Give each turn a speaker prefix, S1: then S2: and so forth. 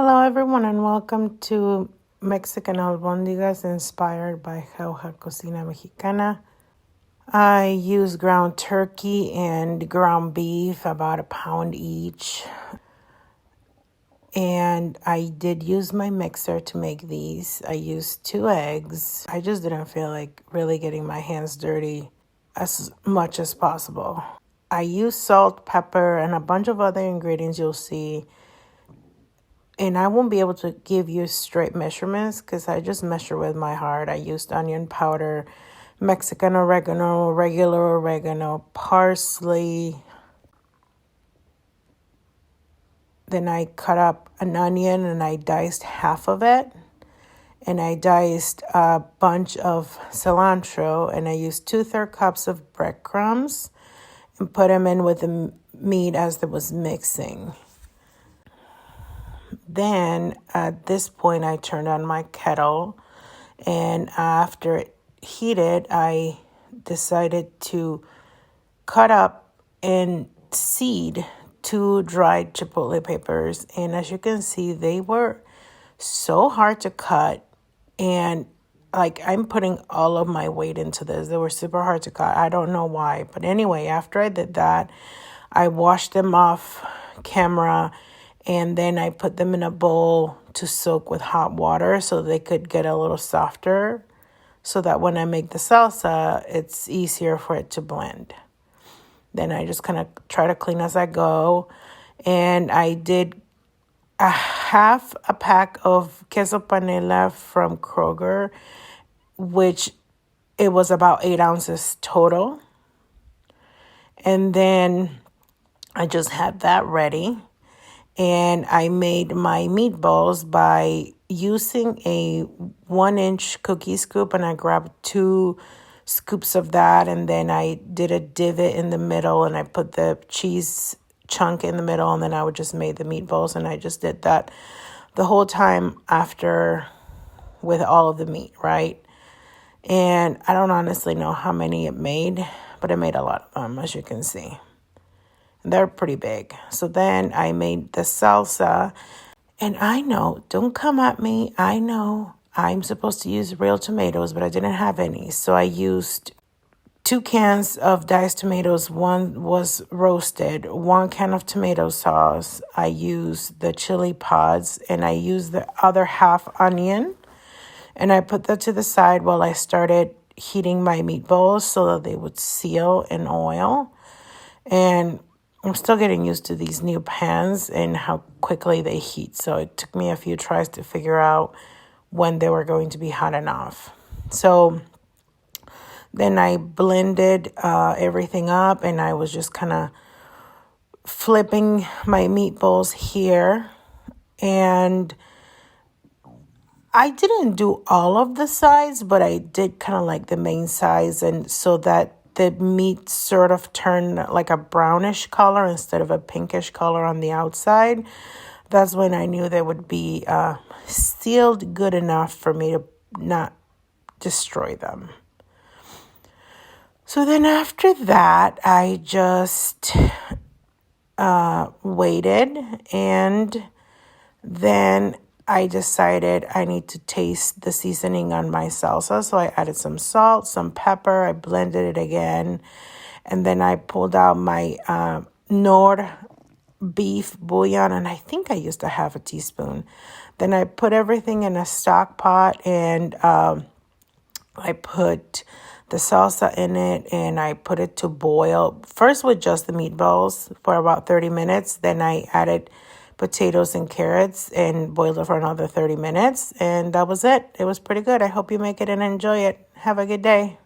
S1: Hello, everyone, and welcome to Mexican Albondigas inspired by Jauja Cocina Mexicana. I use ground turkey and ground beef, about a pound each. And I did use my mixer to make these. I used 2 eggs. I just didn't feel like really getting my hands dirty as much as possible. I used salt, pepper, and a bunch of other ingredients you'll see. And I won't be able to give you straight measurements because I just measure with my heart. I used onion powder, Mexican oregano, regular oregano, parsley. Then I cut up an onion and I diced half of it. And I diced a bunch of cilantro. And I used 2/3 cups of breadcrumbs and put them in with the meat as it was mixing. Then at this point, I turned on my kettle, and after it heated, I decided to cut up and seed 2 dried chipotle peppers. And as you can see, they were so hard to cut, and I'm putting all of my weight into this. They were super hard to cut. I don't know why. But anyway, after I did that, I washed them off camera. And then I put them in a bowl to soak with hot water so they could get a little softer, so that when I make the salsa, it's easier for it to blend. Then I just kind of try to clean as I go. And I did a half a pack of queso panela from Kroger, which it was about 8 ounces total. And then I just had that ready. And I made my meatballs by using a 1-inch cookie scoop, and I grabbed 2 scoops of that, and then I did a divot in the middle, and I put the cheese chunk in the middle, and then I would just make the meatballs, and I just did that the whole time after with all of the meat, right? And I don't honestly know how many it made, but it made a lot of them, as you can see. They're pretty big. So then I made the salsa. And I know, don't come at me. I know I'm supposed to use real tomatoes, but I didn't have any. So I used 2 cans of diced tomatoes. 1 was roasted. 1 can of tomato sauce. I used the chili pods, and I used the other half onion. And I put that to the side while I started heating my meatballs so that they would seal in oil. And I'm still getting used to these new pans and how quickly they heat. So it took me a few tries to figure out when they were going to be hot enough. So then I blended everything up, and I was just kind of flipping my meatballs here. And I didn't do all of the sides, but I did kind of like the main sides, and so that the meat sort of turned like a brownish color instead of a pinkish color on the outside. That's when I knew they would be sealed good enough for me to not destroy them. So then after that, I just waited, and then I decided I need to taste the seasoning on my salsa. So I added some salt, some pepper. I blended it again. And then I pulled out my Nor beef bouillon. And I think I used 1/2 teaspoon. Then I put everything in a stock pot. And I put the salsa in it. And I put it to boil. First with just the meatballs for about 30 minutes. Then I added potatoes and carrots and boiled it for another 30 minutes. And that was it. It was pretty good. I hope you make it and enjoy it. Have a good day.